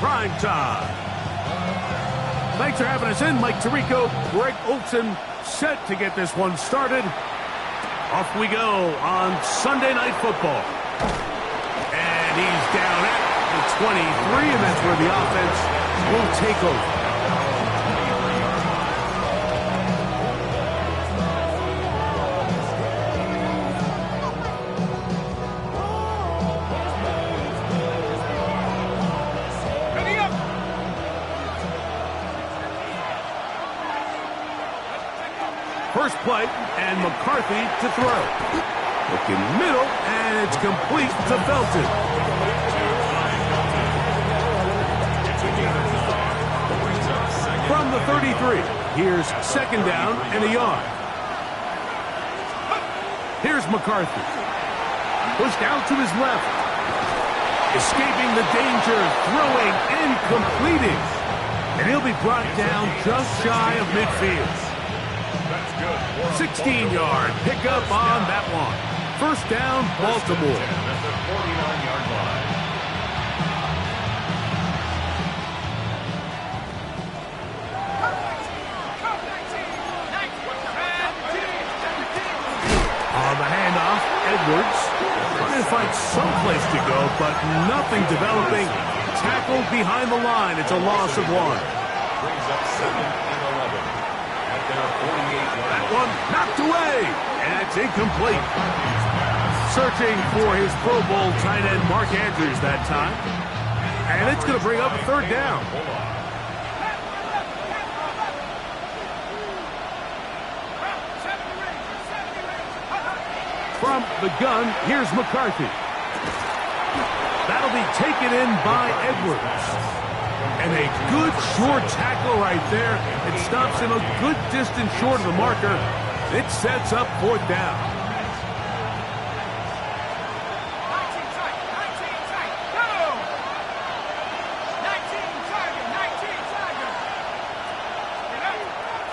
prime time. Thanks for having us in. Mike Tirico, Greg Olson, set to get this one started. Off we go on Sunday Night Football. And he's down at the 23, and that's where the offense will take over. First play, and McCarthy to throw. Looking middle, and it's complete to Felton. From the 33, here's second down and a yard. Here's McCarthy. Pushed out to his left. Escaping the danger, throwing and completing. And he'll be brought down just shy of midfield. 16-yard pickup on that one. First down, Baltimore. At the 49-yard line. On the handoff, Edwards trying to find some place to go, but nothing developing. Tackled behind the line. It's a loss of one. Brings up 2nd and 11. At their 48-yard line. That one knocked away, and it's incomplete. Searching for his Pro Bowl tight end Mark Andrews that time. And it's going to bring up a third down. From the gun, here's McCarthy. That'll be taken in by Edwards. And a good short tackle right there. It stops him a good distance short of the marker. It sets up fourth down.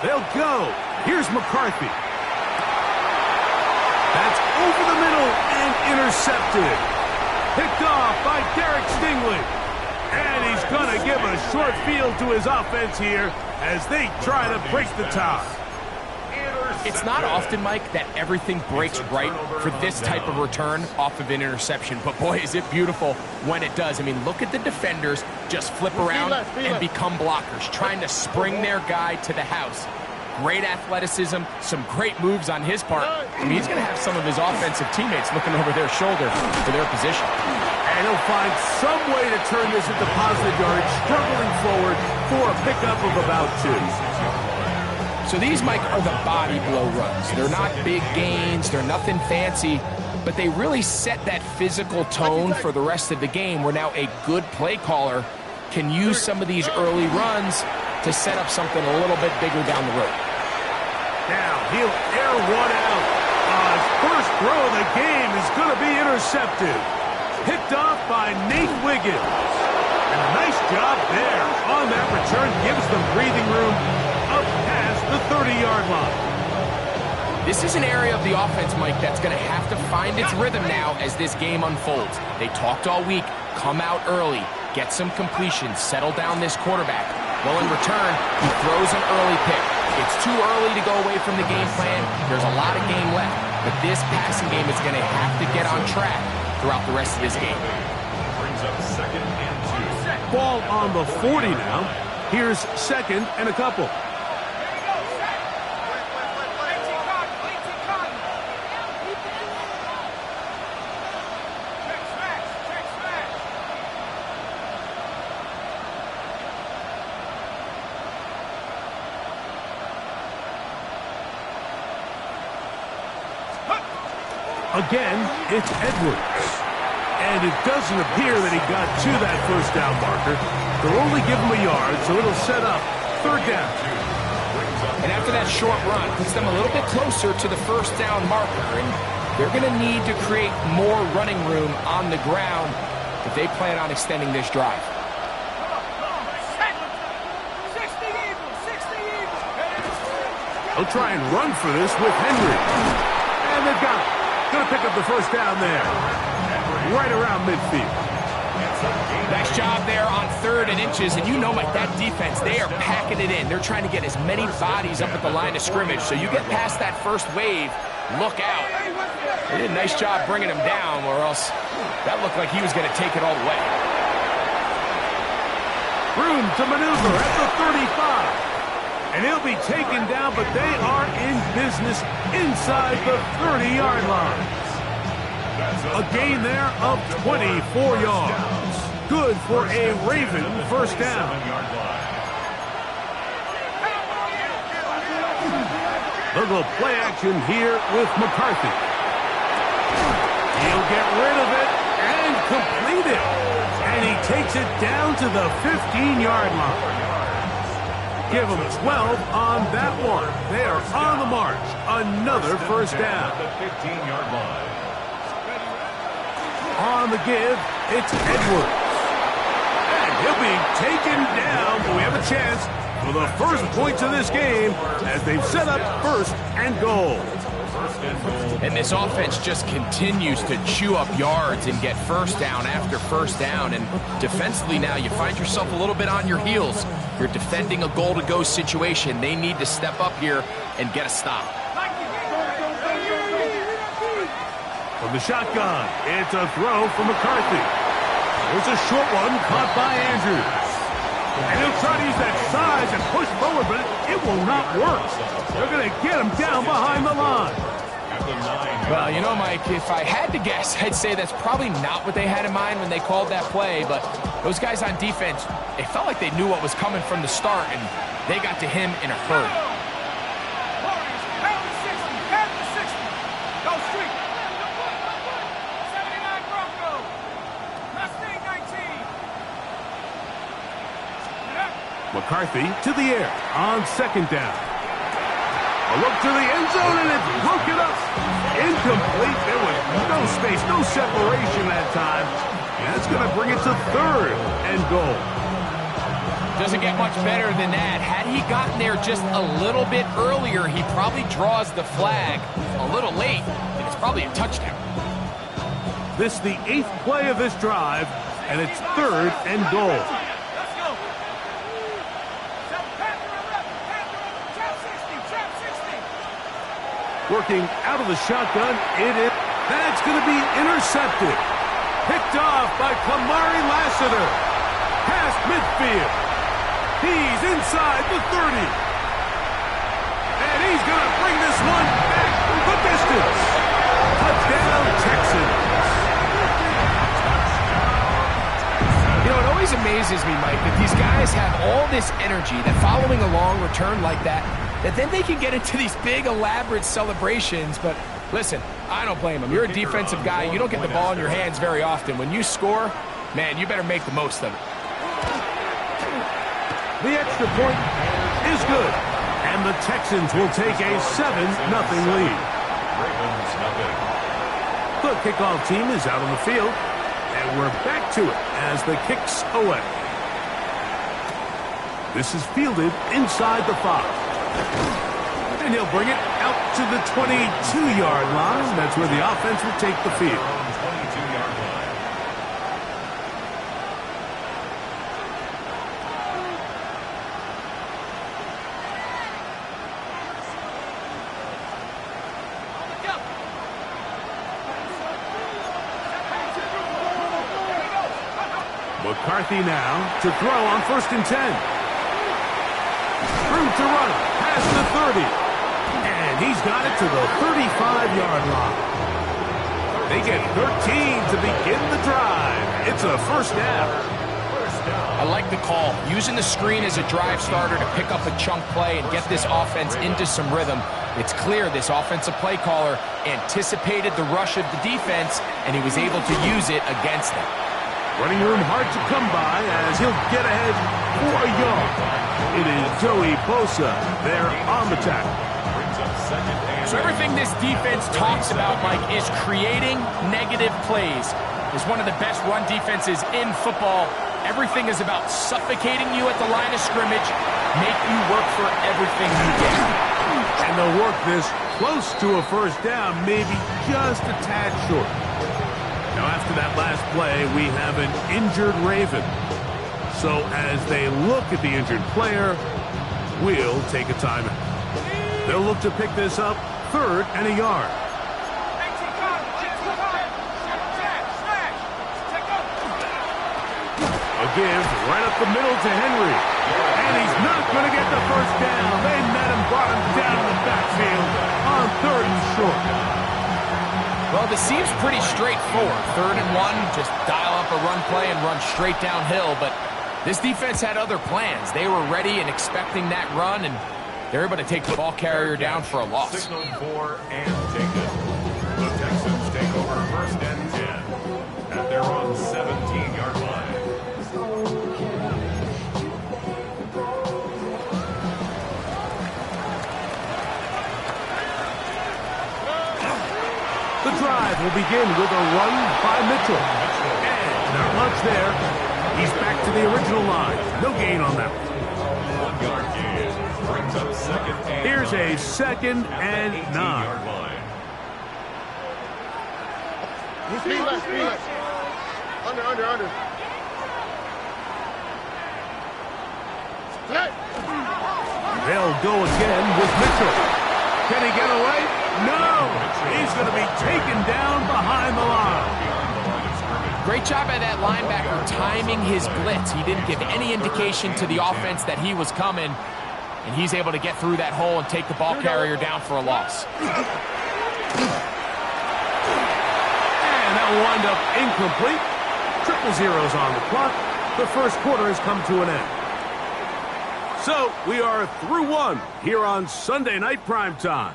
They'll go. Here's McCarthy. That's over the middle and intercepted. Picked off by Derek Stingley. And he's going to give a short field to his offense here as they try to break the tie. It's not often, Mike, that everything breaks right for this type of return off of an interception. But, boy, is it beautiful when it does. I mean, look at the defenders just flip around and become blockers, trying to spring their guy to the house. Great athleticism, some great moves on his part. I mean, he's going to have some of his offensive teammates looking over their shoulder for their position. And he'll find some way to turn this into positive yards, struggling forward for a pickup of about 2. So these, Mike, are the body blow runs. They're not big gains, they're nothing fancy, but they really set that physical tone for the rest of the game where now a good play caller can use some of these early runs to set up something a little bit bigger down the road. Now he'll air one out. First throw of the game is going to be intercepted. Picked off by Nate Wiggins. And a nice job there on that return. Gives them breathing room up past the 30-yard line. This is an area of the offense, Mike, that's going to have to find its rhythm now as this game unfolds. They talked all week, come out early, get some completions, settle down this quarterback. Well, in return, he throws an early pick. It's too early to go away from the game plan. There's a lot of game left, but this passing game is going to have to get on track throughout the rest of this game. Brings up 2nd and 2. Ball on the 40 now. Here's second and a couple. Again, it's Edwards. And it doesn't appear that he got to that first down marker. They'll only give him a yard, so it'll set up third down. And after that short run, puts them a little bit closer to the first down marker. And they're going to need to create more running room on the ground if they plan on extending this drive. They'll try and run for this with Henry. And they've got it. Going to pick up the first down there. Right around midfield. Nice job there on 3rd and inches, and you know, Mike, that defense, they are packing it in. They're trying to get as many bodies up at the line of scrimmage, so you get past that first wave, look out. They did a nice job bringing him down, or else that looked like he was going to take it all the way. Room to maneuver at the 35. And he'll be taken down, but they are in business inside the 30-yard line. A gain there of 24 yards. Good for a Raven first down. They'll go play action here with McCarthy. He'll get rid of it and complete it. And he takes it down to the 15-yard line. Give them 12 on that one. They are on the march. Another first down. The 15-yard line. On the give, it's Edwards. And he'll be taken down, but we have a chance for the first points of this game as they've set up 1st and goal. And this offense just continues to chew up yards and get first down after first down. And defensively now, you find yourself a little bit on your heels. You're defending a goal-to-go situation. They need to step up here and get a stop. From the shotgun, it's a throw from McCarthy. There's a short one caught by Andrews. And he'll try to use that size and push forward, but it will not work. They're going to get him down behind the line. Well, you know, Mike, if I had to guess, I'd say that's probably not what they had in mind when they called that play, but those guys on defense, it felt like they knew what was coming from the start, and they got to him in a hurry. McCarthy to the air on 2nd down. A look to the end zone, and it's broken up. Incomplete. There was no space, no separation that time. And that's going to bring it to 3rd and goal. Doesn't get much better than that. Had he gotten there just a little bit earlier, he probably draws the flag a little late, and it's probably a touchdown. This is the 8th play of this drive, and it's 3rd and goal. Working out of the shotgun, it is. That's going to be intercepted. Picked off by Kamari Lassiter. Past midfield. He's inside the 30. And he's going to bring this one back the distance. Touchdown, Texans. You know, it always amazes me, Mike, that these guys have all this energy, that following a long return like that then they can get into these big, elaborate celebrations. But listen, I don't blame them. You're a defensive guy. You don't get the ball in your hands very often. When you score, man, you better make the most of it. The extra point is good. And the Texans will take a 7-0 lead. The kickoff team is out on the field. And we're back to it as the kick's away. This is fielded inside the 5. And he'll bring it out to the 22-yard line. That's where the offense will take the field. 22-yard line. McCarthy now to throw on 1st and 10. Room to run past the 30. And he's got it to the 35-yard line. They get 13 to begin the drive. It's a first down. I like the call. Using the screen as a drive starter to pick up a chunk play and get this offense into some rhythm. It's clear this offensive play caller anticipated the rush of the defense, and he was able to use it against them. Running room hard to come by as he'll get ahead for a yard. It is Joey Bosa there on the tackle. So everything this defense talks about, Mike, is creating negative plays. It's one of the best run defenses in football. Everything is about suffocating you at the line of scrimmage, make you work for everything you get. And they'll work this close to a first down, maybe just a tad short. Now, after that last play, we have an injured Raven. So as they look at the injured player, we'll take a timeout. They'll look to pick this up 3rd and a yard. A give right up the middle to Henry. And he's not going to get the first down. They met him, brought him down in the backfield on 3rd and short. Well, this seems pretty straightforward. 3rd and 1, just dial up a run play and run straight downhill. But this defense had other plans. They were ready and expecting that run, and they're able to take the ball carrier down for a loss. Signal for and taken. The Texans take over 1st and 10 at their own 17-yard line. The drive will begin with a run by Mitchell. And not much there. He's back to the original line. No gain on that one. 1-yard gain brings up 2nd and 9. Here's a 2nd and 9. 18-yard line. Speed left. Under. They'll go again with Mitchell. Can he get away? No! He's going to be taken down behind the line. Great job by that linebacker timing his blitz. He didn't give any indication to the offense that he was coming, and he's able to get through that hole and take the ball carrier down for a loss. And that will wind up incomplete. 0-0s on the clock. The first quarter has come to an end. So we are through one here on Sunday Night Primetime.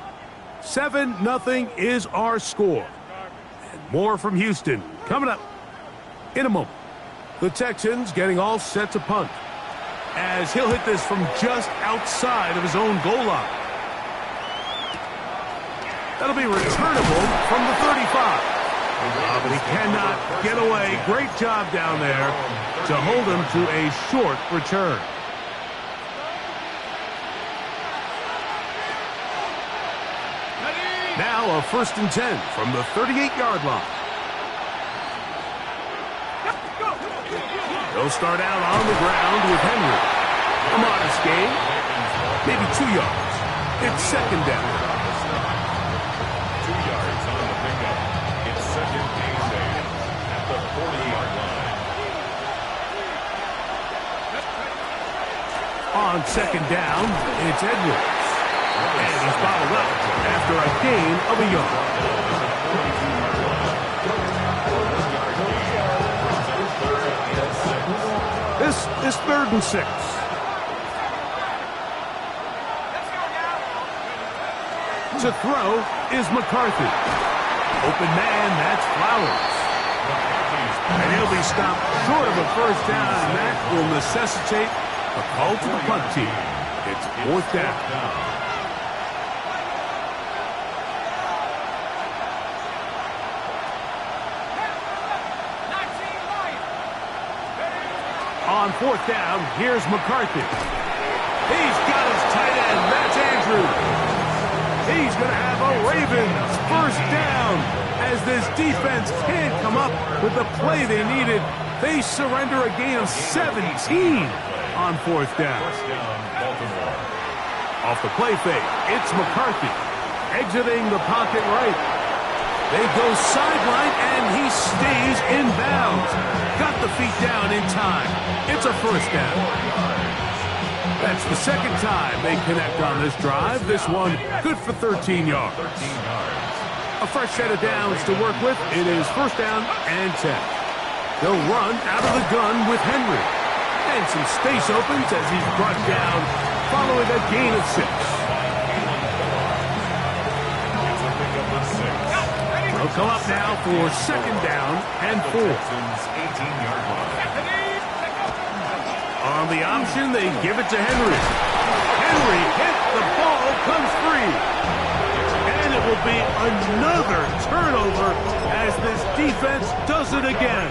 7-0 is our score. And more from Houston coming up in a moment. The Texans getting all set to punt as he'll hit this from just outside of his own goal line. That'll be returnable from the 35. But he cannot get away. Great job down there to hold him to a short return. Now a 1st and 10 from the 38-yard line. They'll start out on the ground with Henry. A modest gain, maybe 2 yards. It's 2nd down. 2 yards on the pickup. It's 2nd and 8 at the 40-yard line. On 2nd down, it's Edwards. And he's bottled up after a gain of a yard. This 3rd and 6. To throw is McCarthy. Open man, that's Flowers. And he'll be stopped short of a first down, and that will necessitate a call to the punt team. It's 4th down. On 4th down, here's McCarthy. He's got his tight end. That's Andrews. He's going to have a Ravens first down as this defense can't come up with the play they needed. They surrender a gain of 17 on 4th down. Off the play fake, it's McCarthy exiting the pocket right. They go sideline, and he stays in bounds. Got the feet down in time. It's a first down. That's the 2nd time they connect on this drive. This one good for 13 yards. A fresh set of downs to work with. It is 1st down and 10. They'll run out of the gun with Henry. And some space opens as he's brought down following a gain of 6. They'll come up now for 2nd down and 4. On the option, they give it to Henry. Henry hit, the ball comes free. And it will be another turnover as this defense does it again.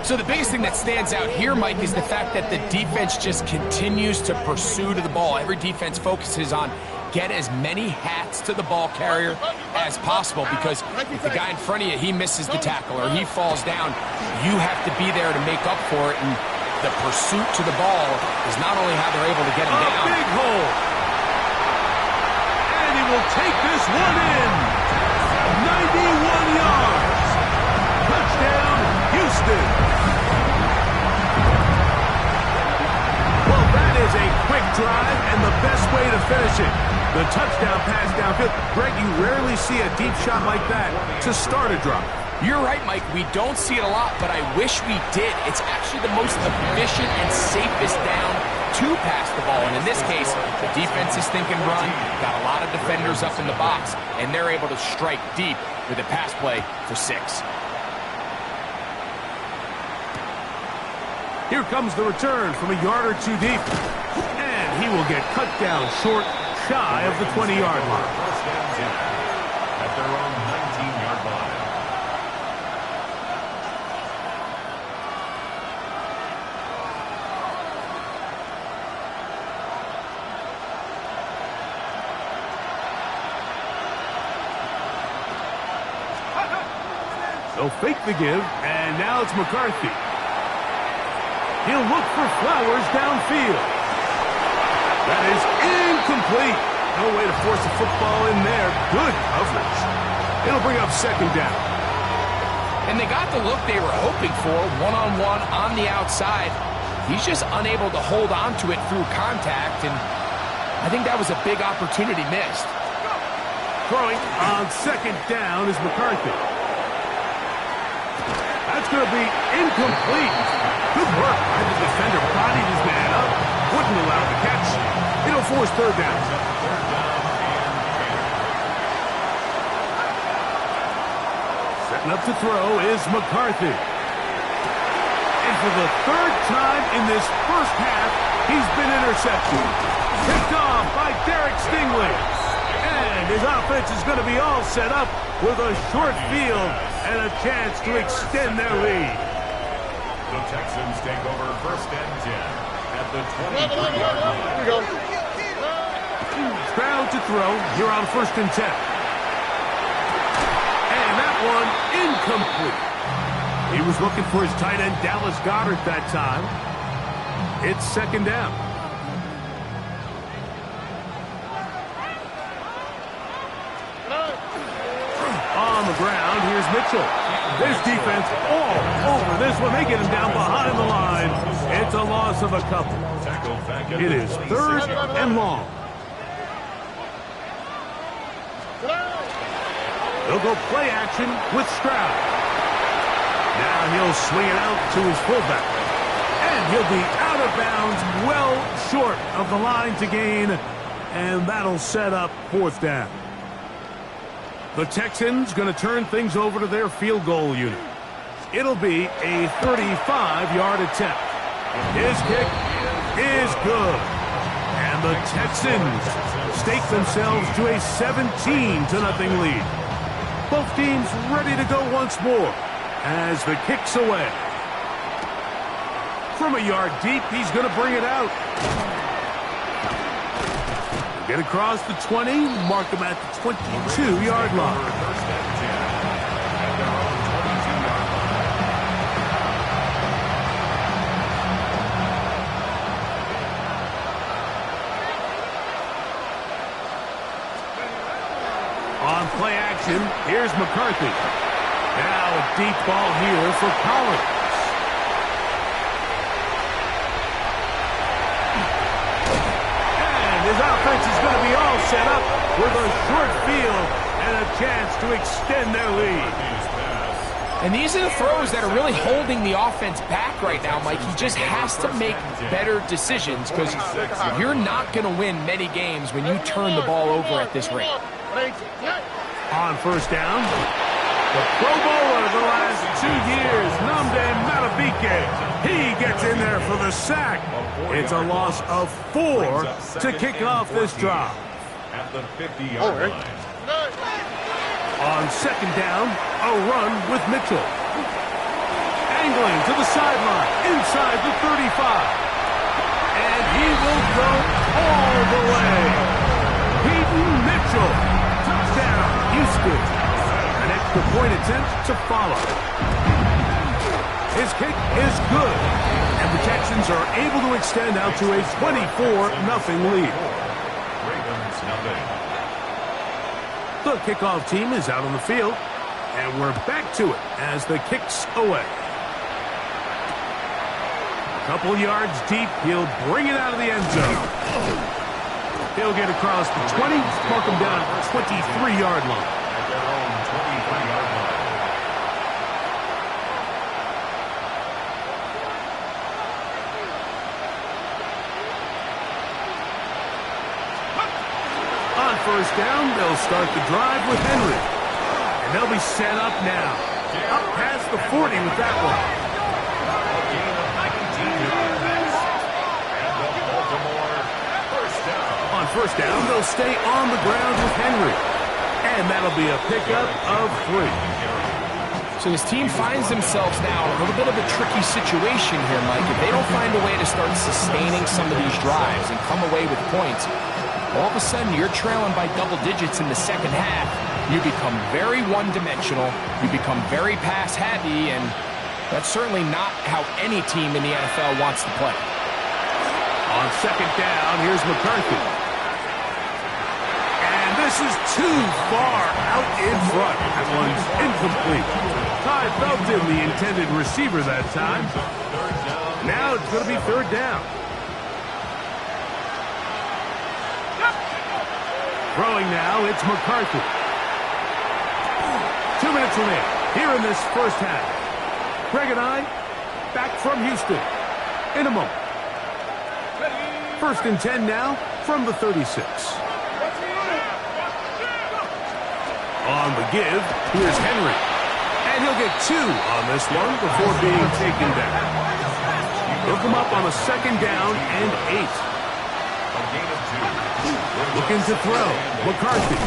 So the biggest thing that stands out here, Mike, is the fact that the defense just continues to pursue to the ball. Every defense focuses on get as many hats to the ball carrier as possible, because if the guy in front of you, he misses the tackle or he falls down, you have to be there to make up for it. And the pursuit to the ball is not only how they're able to get him down. A big hole. And he will take this one in. 91 yards. Touchdown, Houston. Well, that is a quick drive and the best way to finish it. The touchdown pass downfield. Greg, you rarely see a deep shot like that to start a drive. You're right, Mike. We don't see it a lot, but I wish we did. It's actually the most efficient and safest down to pass the ball. And in this case, the defense is thinking run, got a lot of defenders up in the box, and they're able to strike deep with a pass play for 6. Here comes the return from a yard or two deep. And he will get cut down short, shy of the 20-yard line. First and 10 at their own 19-yard line. They'll fake the give, and now it's McCarthy. He'll look for Flowers downfield. That is incomplete. No way to force a football in there. Good coverage. It'll bring up second down. And they got the look they were hoping for, one-on-one on the outside. He's just unable to hold on to it through contact, and I think that was a big opportunity missed. Throwing on second down is McCarthy. That's going to be incomplete. Good work by the defender. Bodied his man up. Wouldn't allow the catch. It'll force third down. Setting up to throw is McCarthy. And for the third time in this first half, he's been intercepted. Picked off by Derek Stingley. And his offense is going to be all set up with a short field and a chance to extend their lead. The Texans take over first and 10 at the 23-yard line. Here we go. Stroud to throw. Here on first and 10. And that one incomplete. He was looking for his tight end, Dallas Goedert, that time. It's second down. On the ground, here's Mitchell. This defense all over this one. They get him down behind the line. It's a loss of a couple. It is third and long. They'll go play action with Stroud. Now he'll swing it out to his fullback. And he'll be out of bounds, well short of the line to gain. And that'll set up fourth down. The Texans going to turn things over to their field goal unit. It'll be a 35-yard attempt. His kick is good. And the Texans stake themselves to a 17-0 lead. Both teams ready to go once more as the kick's away. From a yard deep, he's going to bring it out. Get across the 20, mark him at the 22-yard line. First and 10 at their own 22-yard line. On play action, here's McCarthy. Now a deep ball here for Collins. His offense is going to be all set up with a short field and a chance to extend their lead. And these are the throws that are really holding the offense back right now, Mike. He just has to make better decisions, because you're not going to win many games when you turn the ball over at this rate. On first down, the Pro Bowler of the last 2 years, Nnamdi Madubuike. He gets in there for the sack. It's a loss of 4 to kick off this drive. At the 50-yard line. On second down, a run with Mitchell. Angling to the sideline, inside the 35. And he will go all the way. He two-point attempt to follow. His kick is good, and the Texans are able to extend out to a 24-0 lead. Ravens nothing. The kickoff team is out on the field, and we're back to it as the kick's away. A couple yards deep, he'll bring it out of the end zone. He'll get across the 20, mark him down at the 23-yard line. At their own 23-yard line. On first down, they'll start the drive with Henry. And they'll be set up now. Up past the 40 with that one. A gain of 19 yards. And the Baltimore first down. On first down, they'll stay on the ground with Henry. And that'll be a pickup of 3. So his team finds themselves now in a little bit of a tricky situation here, Mike. If they don't find a way to start sustaining some of these drives and come away with points, all of a sudden you're trailing by double digits in the second half. You become very one-dimensional. You become very pass-heavy, and that's certainly not how any team in the NFL wants to play. On second down, here's McCarthy. And this is too far out in front. That one's incomplete. Ty Felton, the intended receiver that time. Now it's going to be third down. Throwing now, it's McCarthy. 2 minutes remaining here in this first half. Greg and I back from Houston in a moment. First and 10 now from the 36. On the give, here's Henry. And he'll get 2 on this one before being taken down. He'll come up on a second down and 8. A gain of 2. Looking to throw. McCarthy.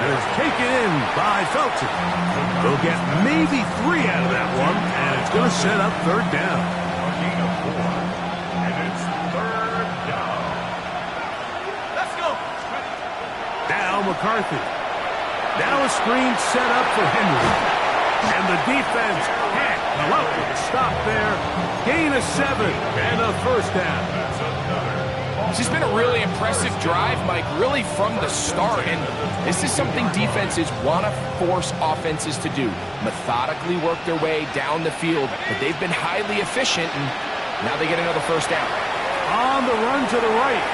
And is taken in by Felton. They'll get maybe 3 out of that one, and it's going to set up third down. A gain of 4. And it's third down. Let's go. Now McCarthy. Now a screen set up for Henry. And the defense can't come up with a stop there. Gain of 7 and a first down. That's another. This has been a really impressive drive, Mike, really from the start. And this is something defenses want to force offenses to do. Methodically work their way down the field. But they've been highly efficient, and now they get another first down. On the run to the right.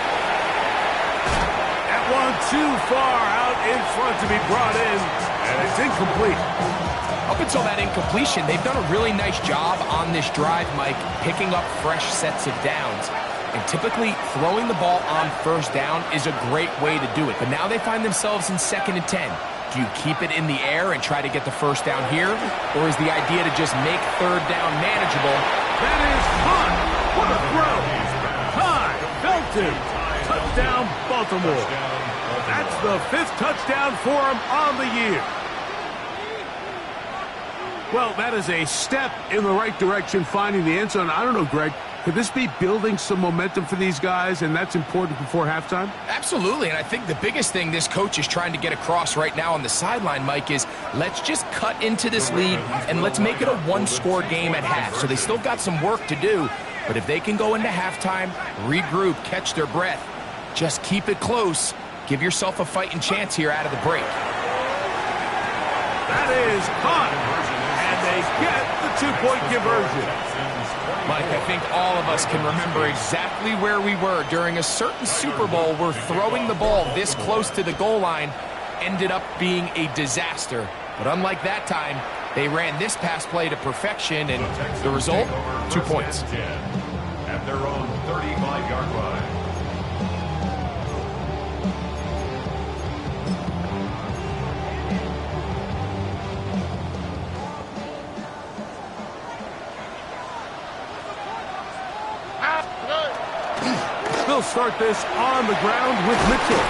That one too far out in front to be brought in. And it's incomplete. Up until that incompletion, they've done a really nice job on this drive, Mike, picking up fresh sets of downs. And typically, throwing the ball on first down is a great way to do it. But now they find themselves in second and 10. Do you keep it in the air and try to get the first down here? Or is the idea to just make third down manageable? That is hot. What a throw. Ty Felton. Touchdown, Baltimore. That's the 5th touchdown for him on the year. Well, that is a step in the right direction, finding the end zone. I don't know, Greg. Could this be building some momentum for these guys, and that's important before halftime? Absolutely, and I think the biggest thing this coach is trying to get across right now on the sideline, Mike, is let's just cut into this lead and let's make it a one-score game at half. So they still got some work to do, but if they can go into halftime, regroup, catch their breath, just keep it close, give yourself a fighting chance here out of the break. That is caught, and they get the 2-point conversion. Mike, I think all of us can remember exactly where we were during a certain Super Bowl where throwing the ball this close to the goal line ended up being a disaster. But unlike that time, they ran this pass play to perfection, and the result, 2 points. At their own 35-yard line. They'll start this on the ground with Mitchell.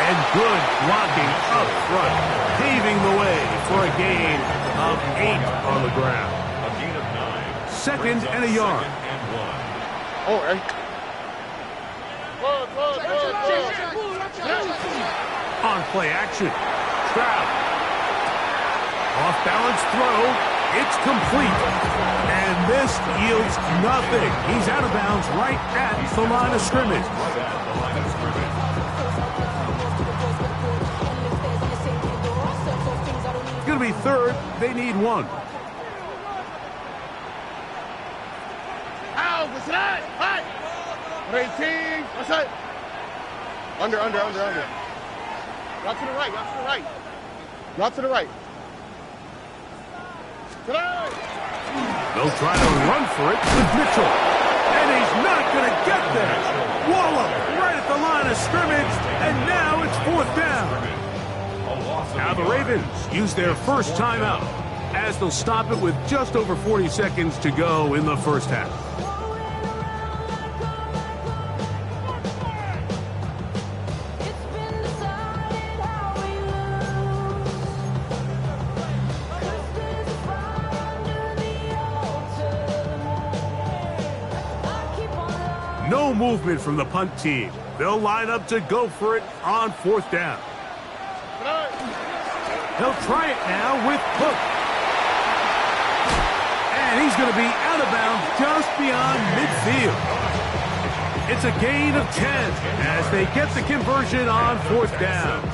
And good blocking up front, paving the way for a gain of 8 on the ground. A gain of 9. Second and a yard. Oh, hey. On play action, Stroud. Off-balance throw. It's complete. And this yields nothing. He's out of bounds right at the line of scrimmage. It's going to be third. They need one. Ow, what's that? Hi. 18. What's that? Under. Not to the right, not to the right. Not to the right. They'll try to run for it with Mitchell. And he's not going to get there. Wallop right at the line of scrimmage. And now it's fourth down. Now the Ravens use their first timeout as they'll stop it with just over 40 seconds to go in the first half. No movement from the punt team. They'll line up to go for it on fourth down. He'll try it now with Cook. And he's going to be out of bounds just beyond midfield. It's a gain of 10 as they get the conversion on fourth down.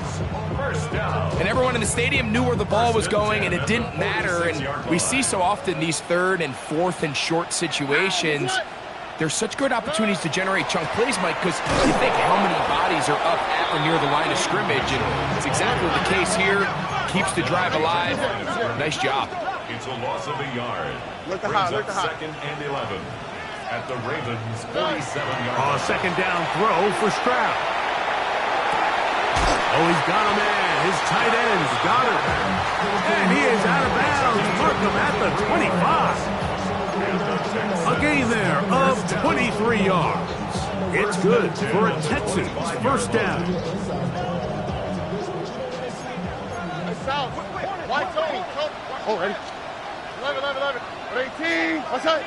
And everyone in the stadium knew where the ball was going, and it didn't matter. And we see so often these third and fourth and short situations. There's such good opportunities to generate chunk plays, Mike, because you think how many bodies are up at or near the line of scrimmage, and it's exactly the case here. Keeps the drive alive. Nice job. It's a loss of a yard. Look the Brings high, look up the high. second and 11 at the Ravens' 47-yard. Second down throw for Stroud. Oh, he's got a man. His tight end's got it. And he is out of bounds. Markham at the 25. A gain there of 23 yards. It's good for a Texans first down. South. White Tony. Oh, ready. 11. 18. What's that?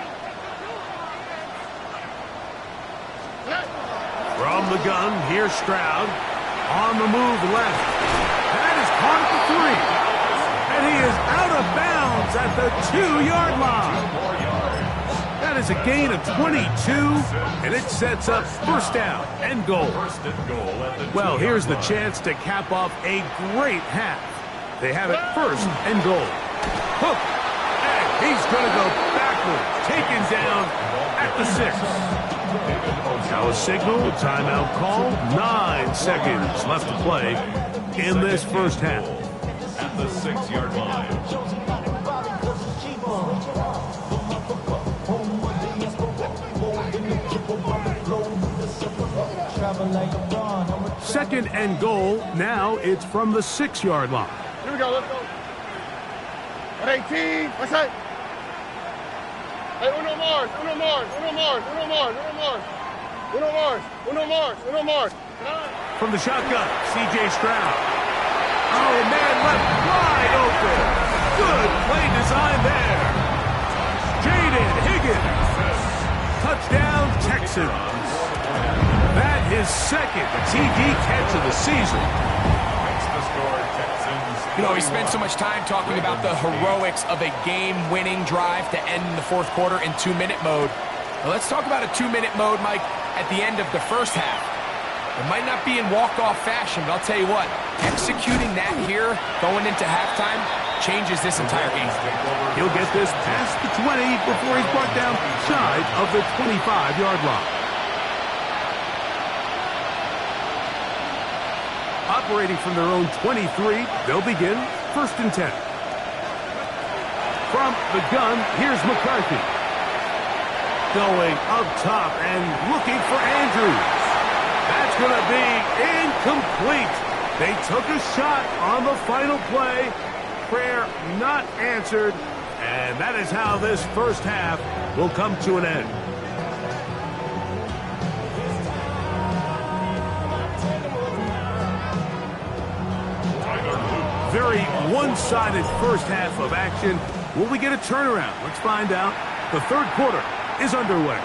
From the gun, here's Stroud. On the move left. That is caught at the 3. And he is out of bounds at the 2-yard line. That is a gain of 22, and it sets up first down and goal. Well, here's the chance to cap off a great half. They have it first and goal. Hook, and he's going to go backwards, taken down at the 6. Now a signal, a timeout call. 9 seconds left to play in this first half. At the 6-yard line. Second and goal. Now it's from the 6-yard line. Here we go, let's go. 18. What's that? Hey, Uno Mars. From the shotgun, C.J. Stroud. Oh, man, left wide open. Good play design there. Jaden Higgins. Touchdown, Texans. That is second TD catch of the season. Makes the score Texans. You know, we spent so much time talking about the heroics of a game-winning drive to end the fourth quarter in 2-minute mode. Well, let's talk about a 2-minute mode, Mike, at the end of the first half. It might not be in walk-off fashion, but I'll tell you what, executing that here, going into halftime, changes this entire game. He'll get this past the 20 before he's brought down shy of the 25-yard line. Operating from their own 23, they'll begin first and 10. From the gun, here's McCarthy. Going up top and looking for Andrews. That's going to be incomplete. They took a shot on the final play. Prayer not answered. And that is how this first half will come to an end. Very one-sided first half of action. Will we get a turnaround? Let's find out. The third quarter is underway.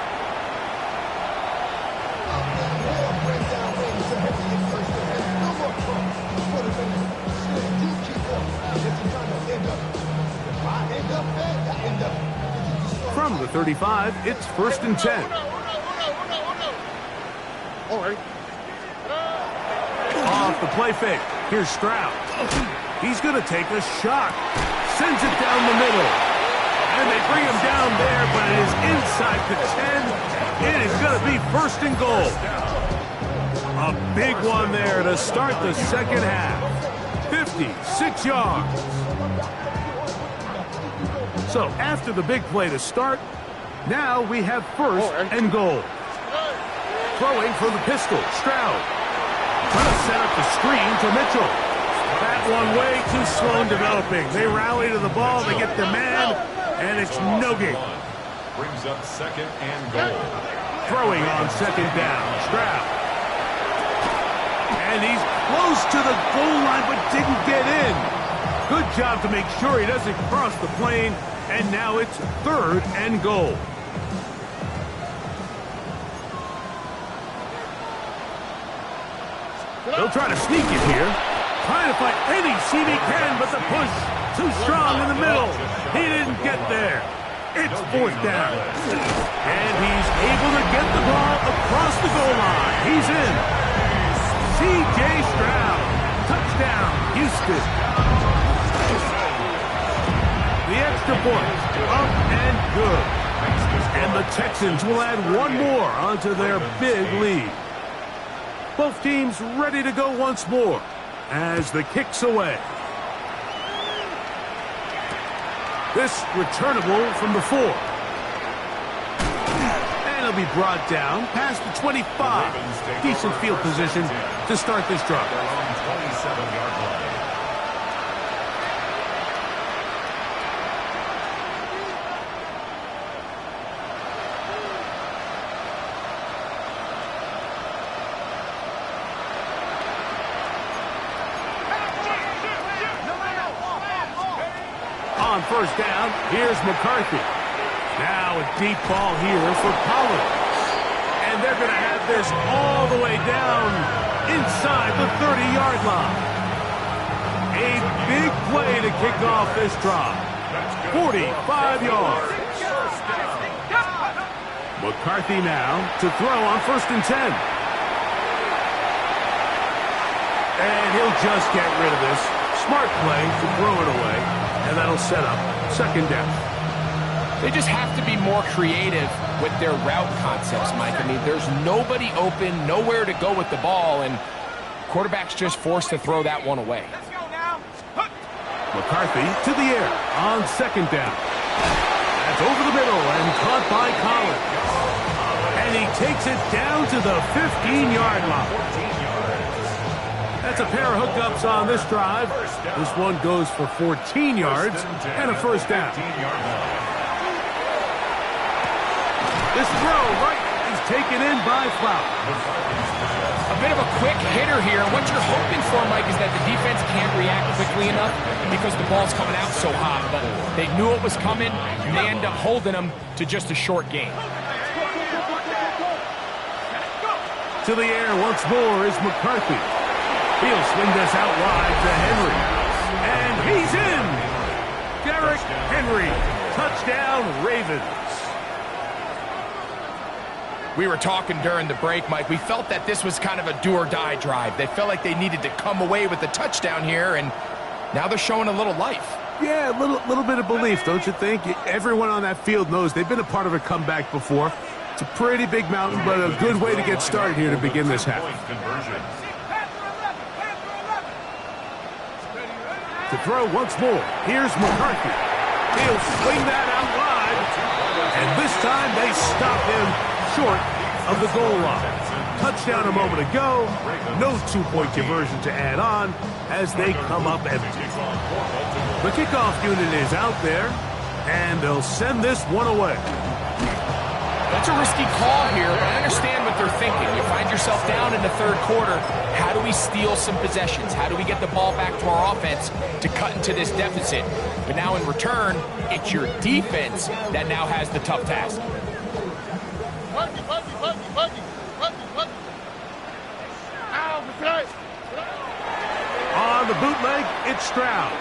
35, it's 1st and 10. All right. Off the play fake. Here's Stroud. He's going to take a shot. Sends it down the middle. And they bring him down there, but it is inside the 10. It is going to be 1st and goal. A big one there to start the second half. 56 yards. So after the big play to start, now we have 1st and goal. Throwing from the pistol, Stroud. Trying to set up the screen to Mitchell. That one way too slow in developing. They rally to the ball, they get the man, and it's no gain. Brings up 2nd and goal. Throwing on 2nd down, Stroud. And he's close to the goal line, but didn't get in. Good job to make sure he doesn't cross the plane, and now it's 3rd and goal. They'll try to sneak it here. Trying to find any seam he can, but the push too strong in the middle. He didn't get there. It's 4th down. And he's able to get the ball across the goal line. He's in. C.J. Stroud. Touchdown, Houston. The extra point. Up and good. And the Texans will add one more onto their big lead. Both teams ready to go once more as the kick's away. This returnable from the 4. And it'll be brought down past the 25. Decent field position to start this drive. 27-yard line. On 1st down, here's McCarthy. Now a deep ball here for Collins. And they're going to have this all the way down inside the 30-yard line. A big play to kick off this drive. 45 yards. McCarthy now to throw on 1st and 10. And he'll just get rid of this. Smart play to throw it away. And that'll set up 2nd down. They just have to be more creative with their route concepts, Mike. I mean, there's nobody open, nowhere to go with the ball, and quarterback's just forced to throw that one away. McCarthy to the air on 2nd down. That's over the middle and caught by Collins. And he takes it down to the 15-yard line. That's a pair of hookups on this drive. This one goes for 14 yards and a 1st down. This throw right is taken in by Flower. A bit of a quick hitter here. What you're hoping for, Mike, is that the defense can't react quickly enough because the ball's coming out so hot. But they knew it was coming, and they end up holding them to just a short gain. To the air once more is McCarthy. He'll swing this out wide to Henry. And he's in! Derrick Henry. Touchdown, Ravens. We were talking during the break, Mike. We felt that this was kind of a do-or-die drive. They felt like they needed to come away with the touchdown here, and now they're showing a little life. Yeah, a little bit of belief, don't you think? Everyone on that field knows they've been a part of a comeback before. It's a pretty big mountain, but a good way to get started here to begin this half. To throw once more, here's McCarthy. He'll swing that out wide, and this time they stop him short of the goal line. Touchdown a moment ago, no two-point conversion to add on as they come up empty. The kickoff unit is out there, and they'll send this one away. That's a risky call here, but I understand what they're thinking. You find yourself down in the 3rd quarter. How do we steal some possessions? How do we get the ball back to our offense to cut into this deficit? But now in return, it's your defense that now has the tough task. On the bootleg, it's Stroud.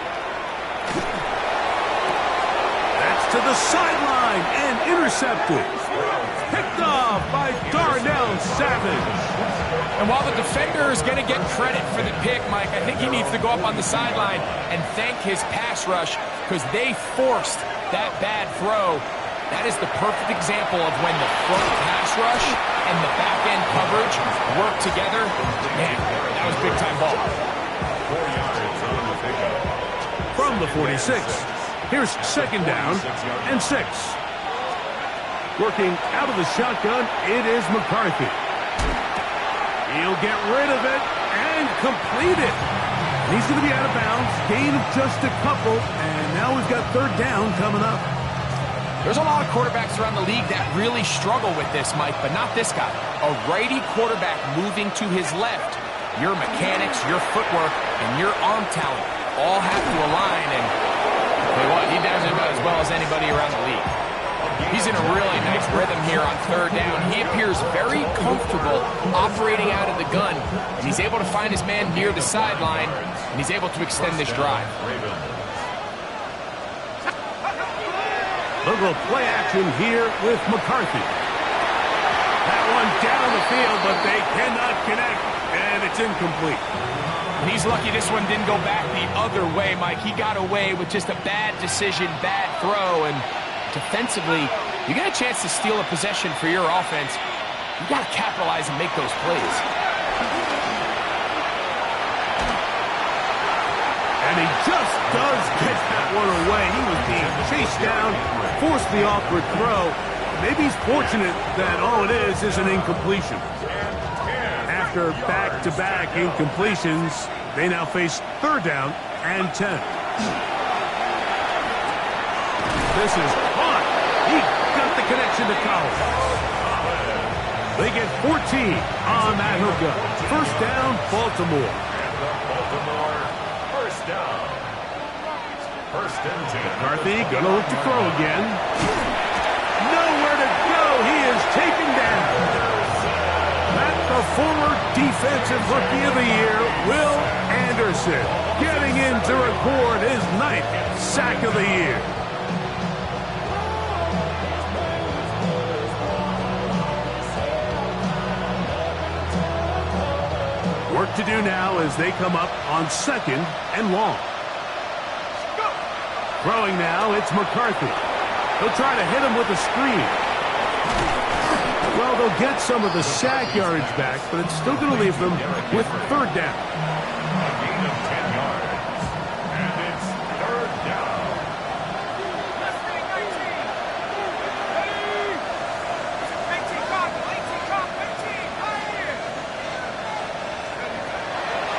That's to to the sideline and intercepted. Picked off by Darnell Savage. And while the defender is going to get credit for the pick, Mike, I think he needs to go up on the sideline and thank his pass rush because they forced that bad throw. That is the perfect example of when the front pass rush and the back-end coverage work together. Man, that was big-time ball. 4 yards on the pickup. From the 46, here's second down and 6. Working out of the shotgun, it is McCarthy. He'll get rid of it and complete it. And he's going to be out of bounds, gain of just a couple, and now we've got third down coming up. There's a lot of quarterbacks around the league that really struggle with this, Mike, but not this guy. A righty quarterback moving to his left. Your mechanics, your footwork, and your arm talent all have to align, and tell you what, he does it as well as anybody around the league. He's in a really nice rhythm here on third down. He appears very comfortable operating out of the gun, and he's able to find his man near the sideline, and he's able to extend this drive. They'll go play action here with McCarthy. That one down the field, but they cannot connect, and it's incomplete. And he's lucky this one didn't go back the other way, Mike. He got away with just a bad decision, bad throw, and defensively, you get a chance to steal a possession for your offense. You got to capitalize and make those plays. And he just does get that one away. He was being chased down, forced the awkward throw. Maybe he's fortunate that all it is an incompletion. After back-to-back incompletions, they now face third down and 10. This is caught. He got the connection to Collins. They get 14 on that hookup. First down, Baltimore. Baltimore, first down. First and 10. McCarthy gonna look to throw again. Nowhere to go. He is taken down. The former Defensive Rookie of the Year, Will Anderson, getting in to record his 9th sack of the year. Work to do now as they come up on second and long. Throwing now, it's McCarthy. He'll try to hit him with a screen. Well, they'll get some of the sack yardage back, but it's still going to leave them with third down. A gain of 10 yards. And it's third down.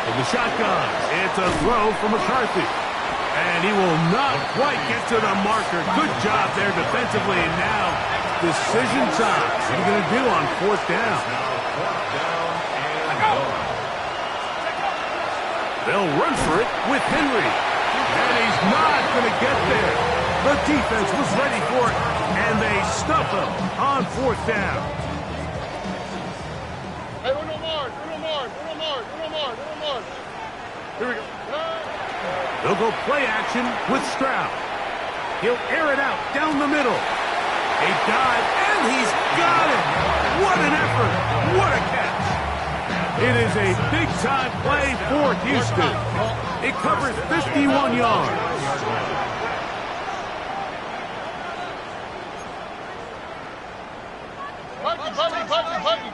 From the shotgun, it's a throw for McCarthy. And he will not quite get to the marker. Good job there defensively. And now, decision time. What are you going to do on fourth down? Fourth down and goal. They'll run for it with Henry. And he's not going to get there. The defense was ready for it, and they stuff him on fourth down. Hey, Uno Mars. Here we go. They'll go play action with Stroud. He'll air it out down the middle. A dive, and he's got it. What an effort. What a catch. It is a big-time play for Houston. It covers 51 yards. Buddy.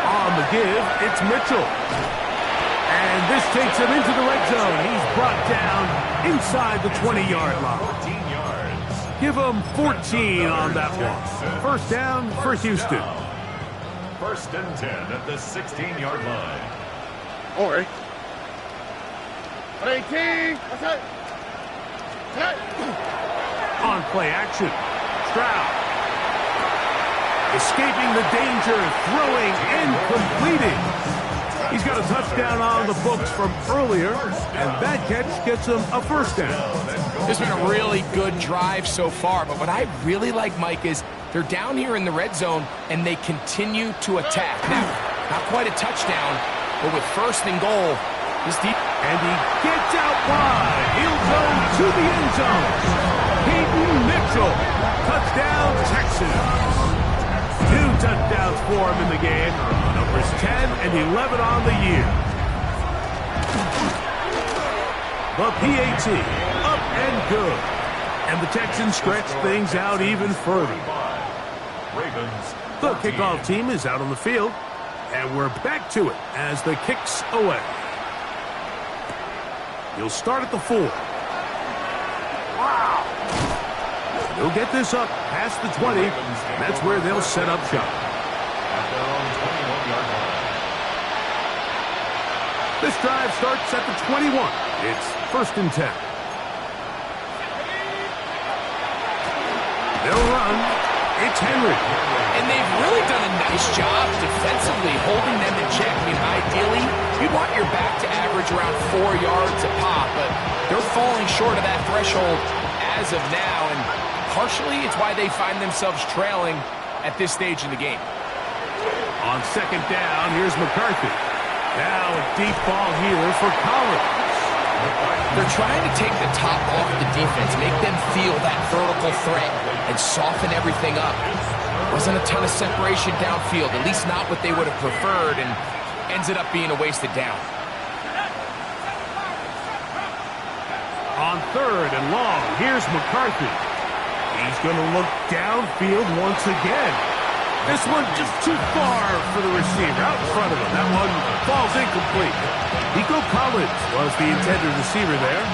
On the give, it's Mitchell. And this takes him into the red zone. He's brought down inside the 20-yard line. 14 yards. Give him 14 on that one. First down for Houston. First and 10 at the 16-yard line. All right. 18. That's it. On play action, Stroud. Escaping the danger, throwing and completing. He's got a touchdown on the books from earlier, and that catch gets him a first down. This has been a really good drive so far, but what I really like, Mike, is they're down here in the red zone, and they continue to attack. Now, not quite a touchdown, But with first and goal, this deep... And he gets out wide. He'll go to the end zone. Peyton Mitchell. Touchdown, Texans. 2 touchdowns for him in the game. Numbers 10 and 11 on the year. The PAT, up and good. And the Texans stretch things out even further. The kickoff team is out on the field. And we're back to it as the kick's away. He'll start at the 4. Wow. He'll get this up past the 20. That's where they'll set up shop. This drive starts at the 21. It's first and 10. They'll run. It's Henry. And they've really done a nice job defensively holding them in check. I mean, ideally, you'd want your back to average around 4 yards a pop, but they're falling short of that threshold as of now, and partially it's why they find themselves trailing at this stage in the game. On second down, here's McCarthy. Now a deep ball here for Collins. They're trying to take the top off the defense, make them feel that vertical threat, and soften everything up. Wasn't a ton of separation downfield, at least not what they would have preferred, and ends up being a wasted down. On third and long, here's McCarthy. He's going to look downfield once again. This one just too far for the receiver, out in front of him. That one falls incomplete. Nico Collins was the intended receiver there.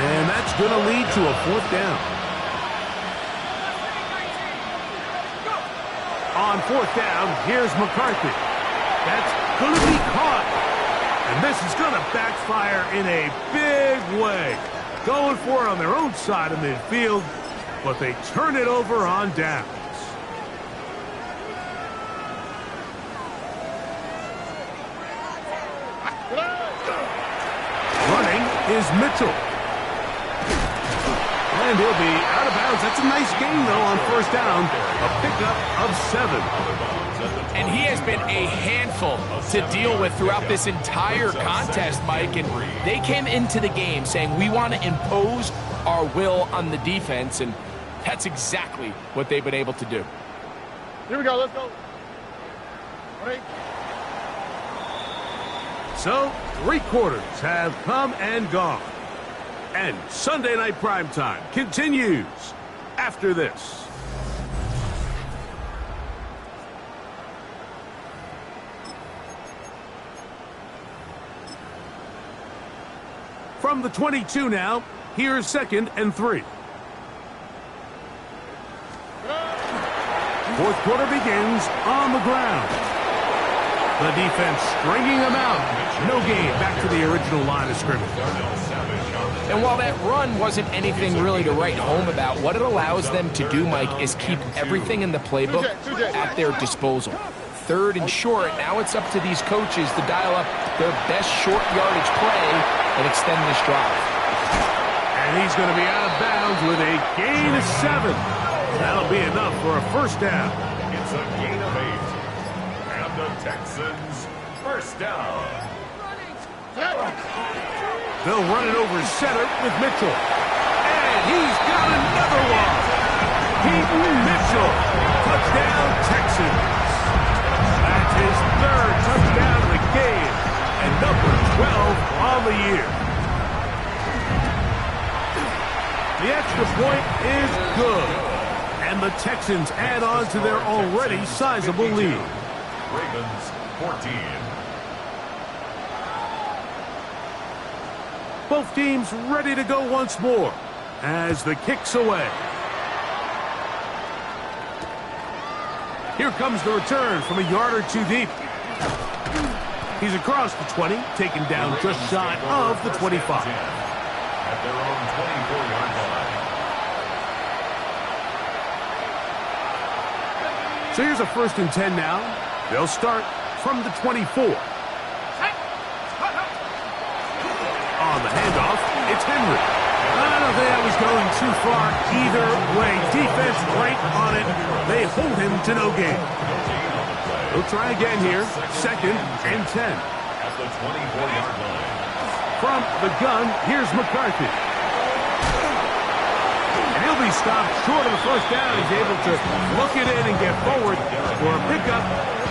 And that's going to lead to a fourth down. On fourth down, here's McCarthy. That's going to be caught. And this is going to backfire in a big way. Going for it on their own side of midfield, but they turn it over on downs. Running is Mitchell. And he'll be out of bounds. That's a nice gain, though, on first down. A pickup of 7. And he has been a handful to deal with throughout this entire contest, Mike. And they came into the game saying, we want to impose our will on the defense. And that's exactly what they've been able to do. Here we go. Let's go. Ready? So, 3 quarters have come and gone. And Sunday Night Primetime continues after this. From the 22 now, here's second and 3. Fourth quarter begins on the ground. The defense stringing them out. No gain back to the original line of scrimmage. And while that run wasn't anything really to write home about, what it allows them to do, Mike, is keep everything in the playbook at their disposal. Third and short, now it's up to these coaches to dial up their best short yardage play and extend this drive. And he's going to be out of bounds with a gain of 7. That'll be enough for a first down. It's a gain of 8. And the Texans first down. They'll run it over center with Mitchell. And he's got another one. Peyton Mitchell. Touchdown, Texans. That's his 3rd touchdown of the game. And number 12 on the year. The extra point is good. And the Texans add on to their already sizable lead. Ravens 14. Both teams ready to go once more as the kick's away. Here comes the return from a yard or 2 deep. He's across the 20, taken down just shy of the 25. At their own 24-yard line. So here's a first and 10 now. They'll start from the 24. On the handoff, it's Henry. I don't think that was going too far either way. Defense right on it. They hold him to no gain. We'll try again here. 2nd and 10. At the 24-yard line. From the gun, here's McCarthy. And he'll be stopped short of the first down. He's able to look it in and get forward for a pickup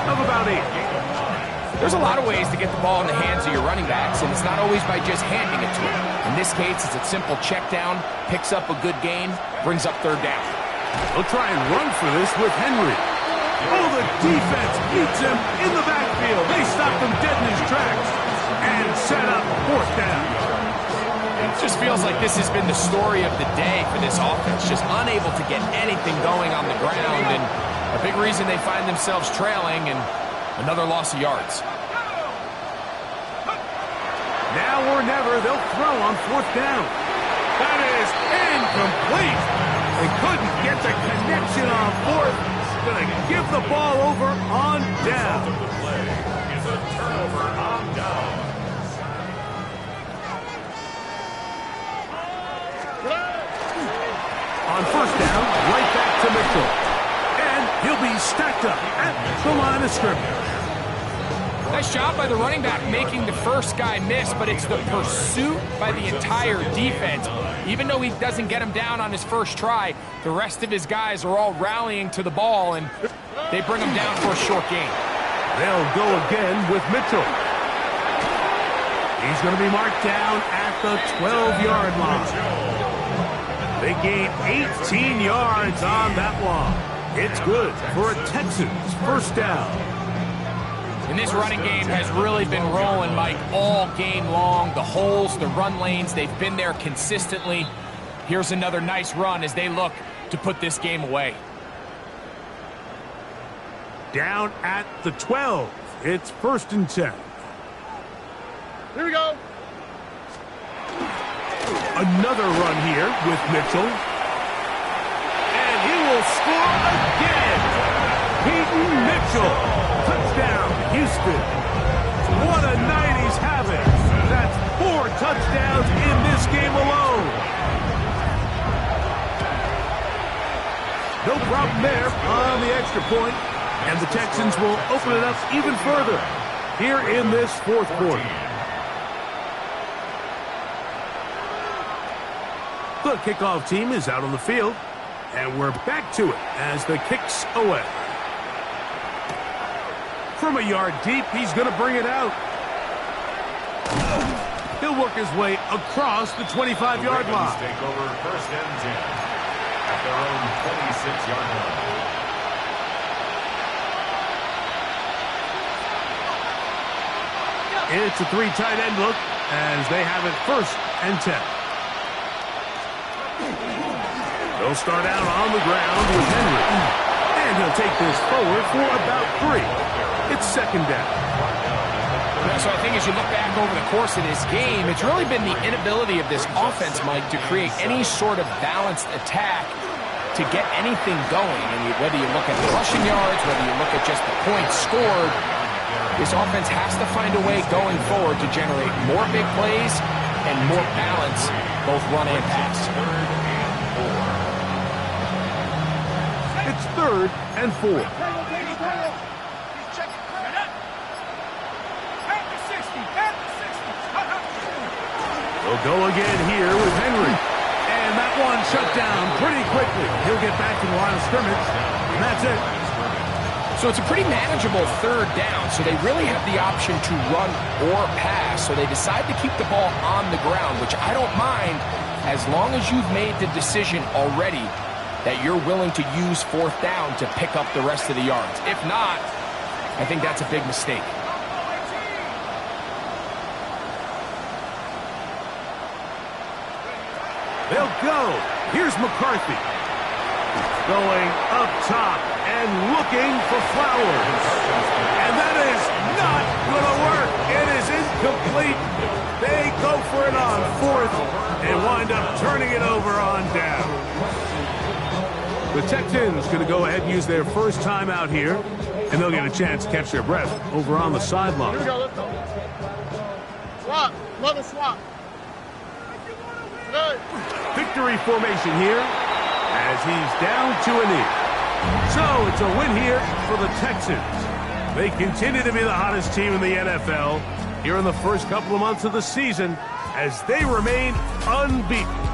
of about 8. There's a lot of ways to get the ball in the hands of your running backs, and it's not always by just handing it to them. In this case, it's a simple check down, picks up a good gain, brings up 3rd down. They'll try and run for this with Henry. Oh, the defense beats him in the backfield. They stop him dead in his tracks and set up 4th down. It just feels like this has been the story of the day for this offense, just unable to get anything going on the ground, and a big reason they find themselves trailing and another loss of yards. Now or never, they'll throw on 4th down. That is incomplete. They couldn't get the connection on 4th. Going to give the ball over on down. The play is a turnover on down. On 1st down, right back to Mitchell. And he'll be stacked up at the line of scrimmage. Nice job by the running back making the first guy miss, but it's the pursuit by the entire defense. Even though he doesn't get him down on his first try, the rest of his guys are all rallying to the ball, and they bring him down for a short gain. They'll go again with Mitchell. He's going to be marked down at the 12-yard line. They gain 18 yards on that one. It's good for a Texans 1st down. And this running game has really been rolling, Mike, all game long. The holes, the run lanes, they've been there consistently. Here's another nice run as they look to put this game away. Down at the 12. It's 1st and 10. Here we go. Another run here with Mitchell. And he will score again. Peyton Mitchell. Touchdown, Houston. What a night he's having. That's 4 touchdowns in this game alone. No problem there on the extra point. And the Texans will open it up even further here in this 4th quarter. The kickoff team is out on the field, and we're back to it as the kick's away. From a yard deep, he's going to bring it out. He'll work his way across the 25-yard line. Take over 1st and 10 at their own 26-yard line. It's a 3 tight end look as they have it 1st and 10. They'll start out on the ground with Henry. And he'll take this forward for about 3. It's 2nd down. So I think as you look back over the course of this game, it's really been the inability of this offense, Mike, to create any sort of balanced attack to get anything going. And whether you look at the rushing yards, whether you look at just the points scored, this offense has to find a way going forward to generate more big plays and more balance, both run and pass. It's 3rd and 4. They'll go again here with Henry. And that one shut down pretty quickly. He'll get back to the line of scrimmage, and that's it. So it's a pretty manageable 3rd down, so they really have the option to run or pass. So they decide to keep the ball on the ground, which I don't mind as long as you've made the decision already that you're willing to use 4th down to pick up the rest of the yards. If not, I think that's a big mistake. They'll go. Here's McCarthy. Going up top and looking for Flowers. And that is not going to work. It is incomplete. They go for it on 4th and wind up turning it over on down. The Texans going to go ahead and use their first time out here, and they'll get a chance to catch their breath over on the sideline. Here we go, let's go. Swap, another swap. Good. The victory formation here as he's down to a knee. So it's a win here for the Texans. They continue to be the hottest team in the NFL here in the first couple of months of the season as they remain unbeaten.